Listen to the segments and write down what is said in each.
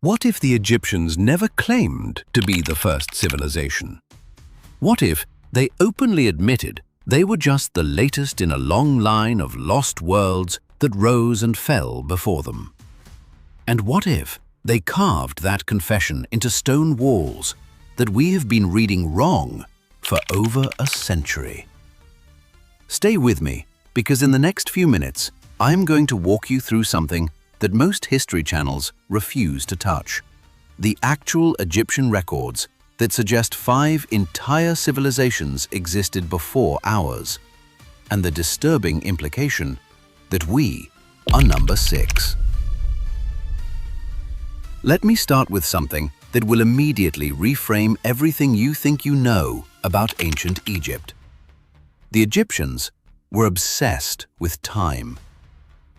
What if the Egyptians never claimed to be the first civilization? What if they openly admitted they were just the latest in a long line of lost worlds that rose and fell before them? And what if they carved that confession into stone walls that we have been reading wrong for over a century? Stay with me, because in the next few minutes, I'm going to walk you through something that most history channels refuse to touch: the actual Egyptian records that suggest 5 entire civilizations existed before ours, and the disturbing implication that we are number 6. Let me start with something that will immediately reframe everything you think you know about ancient Egypt. The Egyptians were obsessed with time.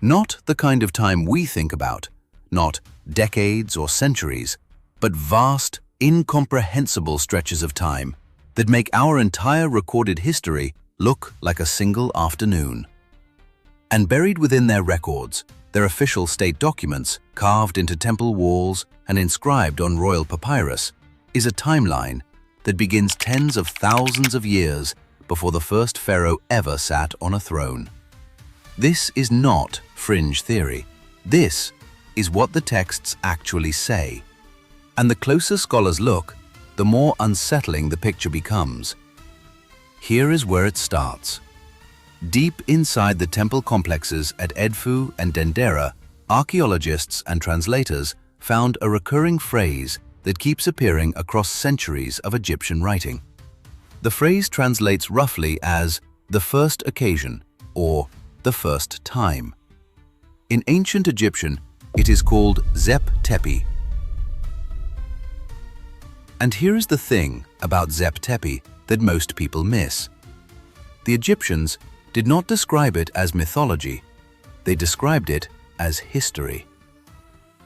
Not the kind of time we think about, not decades or centuries, but vast, incomprehensible stretches of time that make our entire recorded history look like a single afternoon. And buried within their records, their official state documents, carved into temple walls and inscribed on royal papyrus, is a timeline that begins tens of thousands of years before the first pharaoh ever sat on a throne. This is not fringe theory. This is what the texts actually say. And the closer scholars look, the more unsettling the picture becomes. Here is where it starts. Deep inside the temple complexes at Edfu and Dendera, archaeologists and translators found a recurring phrase that keeps appearing across centuries of Egyptian writing. The phrase translates roughly as the first occasion or the first time. In ancient Egyptian, it is called Zep Tepi. And here is the thing about Zep Tepi that most people miss. The Egyptians did not describe it as mythology, they described it as history.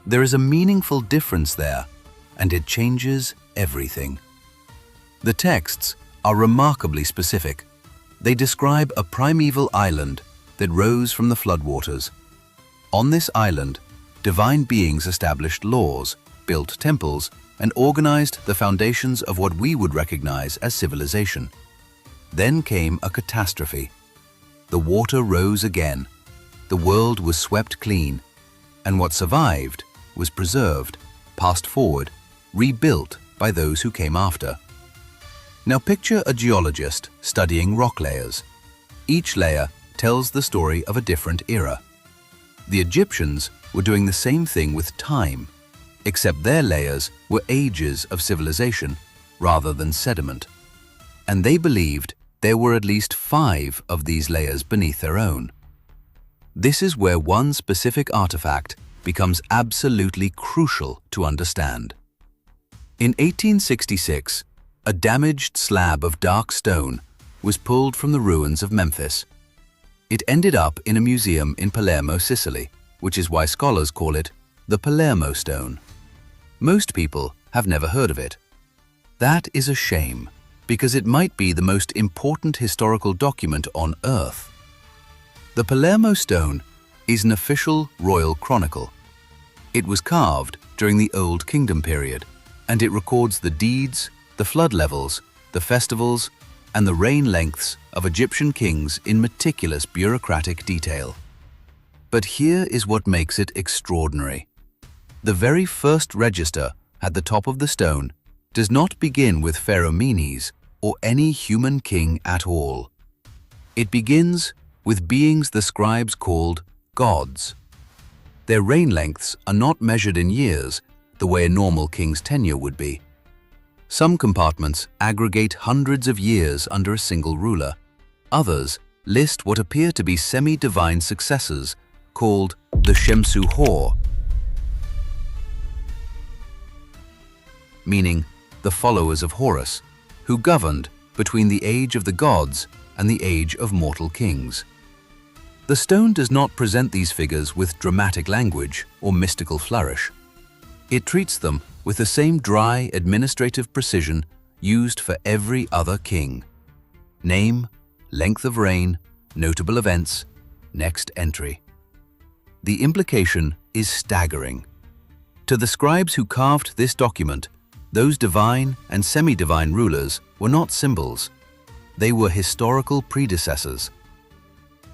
There is a meaningful difference there, and it changes everything. The texts are remarkably specific. They describe a primeval island that rose from the floodwaters. On this island, divine beings established laws, built temples, and organized the foundations of what we would recognize as civilization. Then came a catastrophe. The water rose again, the world was swept clean, and what survived was preserved, passed forward, rebuilt by those who came after. Now picture a geologist studying rock layers. Each layer tells the story of a different era. The Egyptians were doing the same thing with time, except their layers were ages of civilization rather than sediment. And they believed there were at least 5 of these layers beneath their own. This is where one specific artifact becomes absolutely crucial to understand. In 1866, a damaged slab of dark stone was pulled from the ruins of Memphis. It ended up in a museum in Palermo, Sicily, which is why scholars call it the Palermo Stone. Most people have never heard of it. That is a shame, because it might be the most important historical document on Earth. The Palermo Stone is an official royal chronicle. It was carved during the Old Kingdom period, and it records the deeds, the flood levels, the festivals, and the reign lengths of Egyptian kings in meticulous bureaucratic detail. But here is what makes it extraordinary. The very first register at the top of the stone does not begin with Pharaoh Menes or any human king at all. It begins with beings the scribes called gods. Their reign lengths are not measured in years the way a normal king's tenure would be. Some compartments aggregate hundreds of years under a single ruler. Others list what appear to be semi-divine successors called the Shemsu Hor, meaning the followers of Horus, who governed between the age of the gods and the age of mortal kings. The stone does not present these figures with dramatic language or mystical flourish. It treats them with the same dry administrative precision used for every other king. Name, length of reign, notable events, next entry. The implication is staggering. To the scribes who carved this document, those divine and semi-divine rulers were not symbols. They were historical predecessors.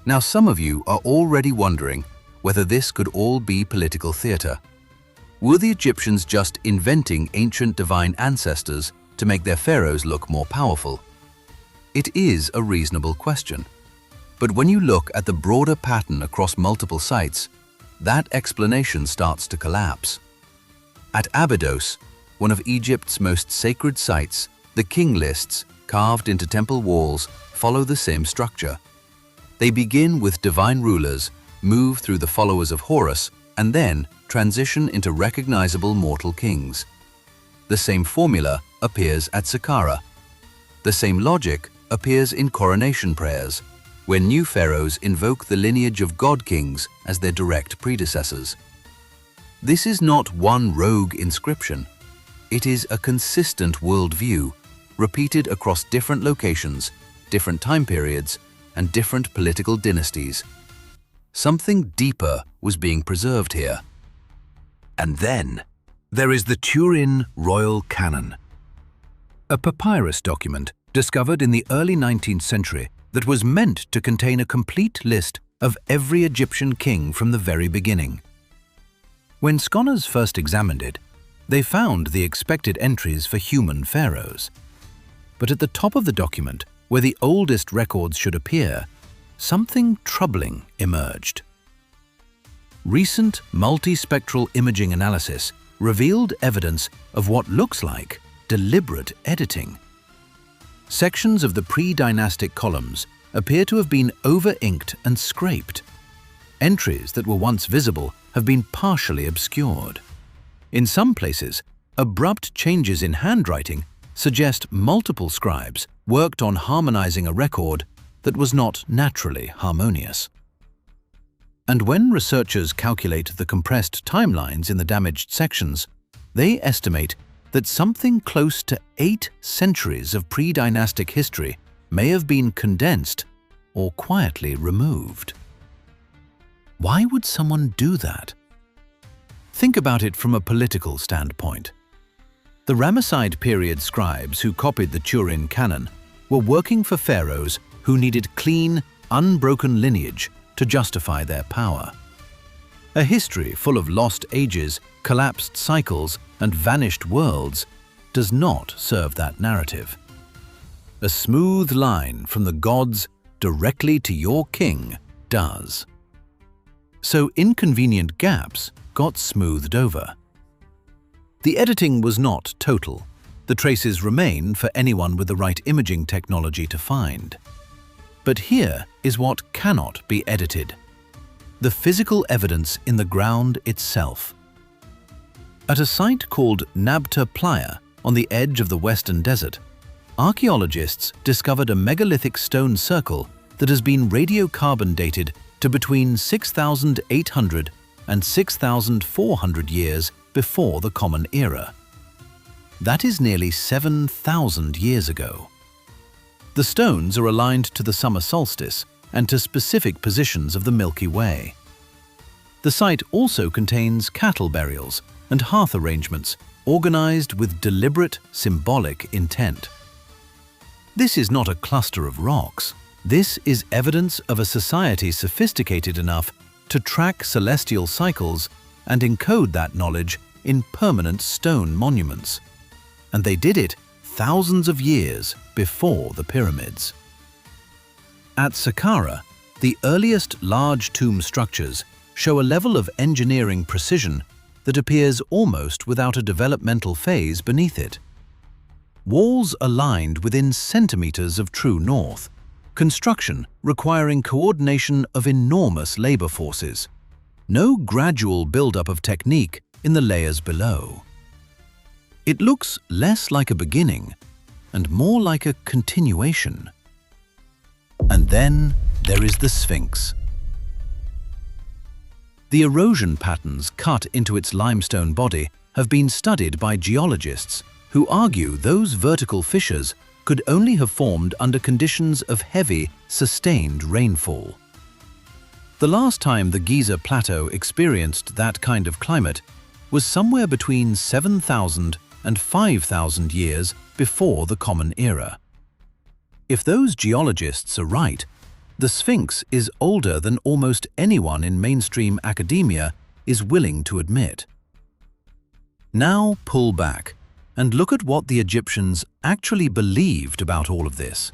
Now some of you are already wondering whether this could all be political theater. Were the Egyptians just inventing ancient divine ancestors to make their pharaohs look more powerful? It is a reasonable question. But when you look at the broader pattern across multiple sites, that explanation starts to collapse. At Abydos, one of Egypt's most sacred sites, the king lists carved into temple walls follow the same structure. They begin with divine rulers, move through the followers of Horus, and then transition into recognizable mortal kings. The same formula appears at Saqqara. The same logic appears in coronation prayers, where new pharaohs invoke the lineage of god kings as their direct predecessors. This is not one rogue inscription. It is a consistent worldview, repeated across different locations, different time periods, and different political dynasties. Something deeper was being preserved here. And then, there is the Turin Royal Canon, a papyrus document discovered in the early 19th century that was meant to contain a complete list of every Egyptian king from the very beginning. When scholars first examined it, they found the expected entries for human pharaohs. But at the top of the document, where the oldest records should appear, something troubling emerged. Recent multispectral imaging analysis revealed evidence of what looks like deliberate editing. Sections of the pre-dynastic columns appear to have been over-inked and scraped. Entries that were once visible have been partially obscured. In some places, abrupt changes in handwriting suggest multiple scribes worked on harmonizing a record that was not naturally harmonious. And when researchers calculate the compressed timelines in the damaged sections, they estimate that something close to 8 centuries of pre-dynastic history may have been condensed or quietly removed. Why would someone do that? Think about it from a political standpoint. The Ramesside period scribes who copied the Turin Canon were working for pharaohs who needed clean, unbroken lineage to justify their power. A history full of lost ages, collapsed cycles, and vanished worlds does not serve that narrative. A smooth line from the gods directly to your king does. So inconvenient gaps got smoothed over. The editing was not total. The traces remain for anyone with the right imaging technology to find. But here is what cannot be edited: the physical evidence in the ground itself. At a site called Nabta Playa on the edge of the Western Desert, archaeologists discovered a megalithic stone circle that has been radiocarbon dated to between 6,800 and 6,400 years before the Common Era. That is nearly 7,000 years ago. The stones are aligned to the summer solstice and to specific positions of the Milky Way. The site also contains cattle burials and hearth arrangements organized with deliberate, symbolic intent. This is not a cluster of rocks. This is evidence of a society sophisticated enough to track celestial cycles and encode that knowledge in permanent stone monuments. And they did it thousands of years before the pyramids. At Saqqara, the earliest large tomb structures show a level of engineering precision that appears almost without a developmental phase beneath it. Walls aligned within centimeters of true north, construction requiring coordination of enormous labor forces. No gradual buildup of technique in the layers below. It looks less like a beginning and more like a continuation. And then there is the Sphinx. The erosion patterns cut into its limestone body have been studied by geologists who argue those vertical fissures could only have formed under conditions of heavy, sustained rainfall. The last time the Giza Plateau experienced that kind of climate was somewhere between 7,000 and 5,000 years before the Common Era. If those geologists are right, the Sphinx is older than almost anyone in mainstream academia is willing to admit. Now pull back and look at what the Egyptians actually believed about all of this.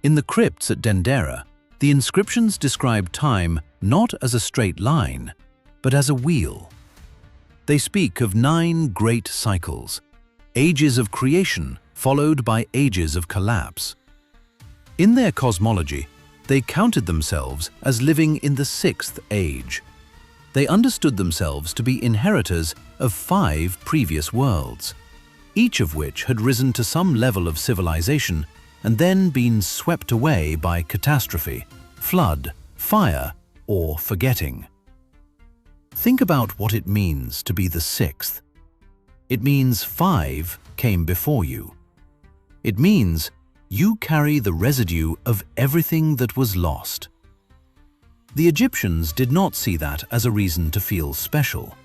In the crypts at Dendera, the inscriptions describe time not as a straight line, but as a wheel. They speak of 9 great cycles, ages of creation followed by ages of collapse. In their cosmology, they counted themselves as living in the 6th age. They understood themselves to be inheritors of 5 previous worlds, each of which had risen to some level of civilization and then been swept away by catastrophe, flood, fire, or forgetting. Think about what it means to be the 6th. It means 5 came before you. It means you carry the residue of everything that was lost. The Egyptians did not see that as a reason to feel special.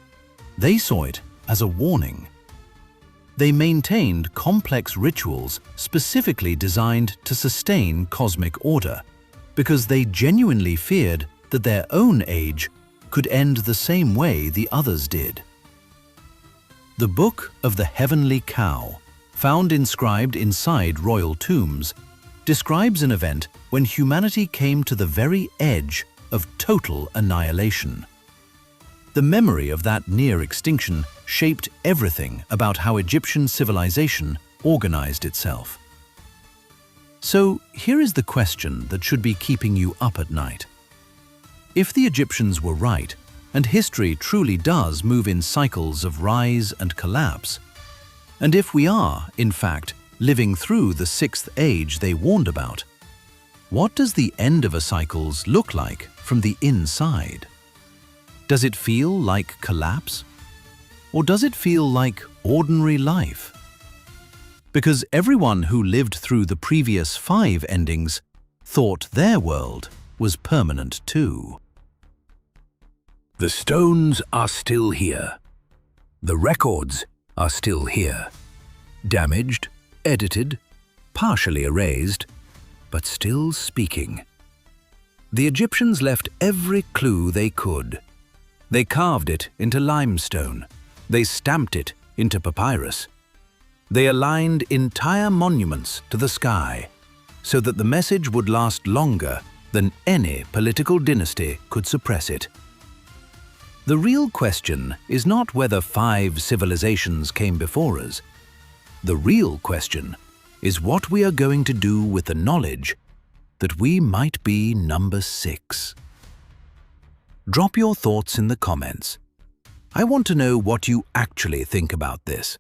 They saw it as a warning. They maintained complex rituals specifically designed to sustain cosmic order, because they genuinely feared that their own age could end the same way the others did. The Book of the Heavenly Cow, found inscribed inside royal tombs, describes an event when humanity came to the very edge of total annihilation. The memory of that near extinction shaped everything about how Egyptian civilization organized itself. So here is the question that should be keeping you up at night. If the Egyptians were right, and history truly does move in cycles of rise and collapse, and if we are, in fact, living through the 6th age they warned about, what does the end of a cycle look like from the inside? Does it feel like collapse? Or does it feel like ordinary life? Because everyone who lived through the previous 5 endings thought their world was permanent too. The stones are still here. The records are still here. Damaged, edited, partially erased, but still speaking. The Egyptians left every clue they could. They carved it into limestone. They stamped it into papyrus. They aligned entire monuments to the sky so that the message would last longer than any political dynasty could suppress it. The real question is not whether 5 civilizations came before us. The real question is what we are going to do with the knowledge that we might be number 6. Drop your thoughts in the comments. I want to know what you actually think about this.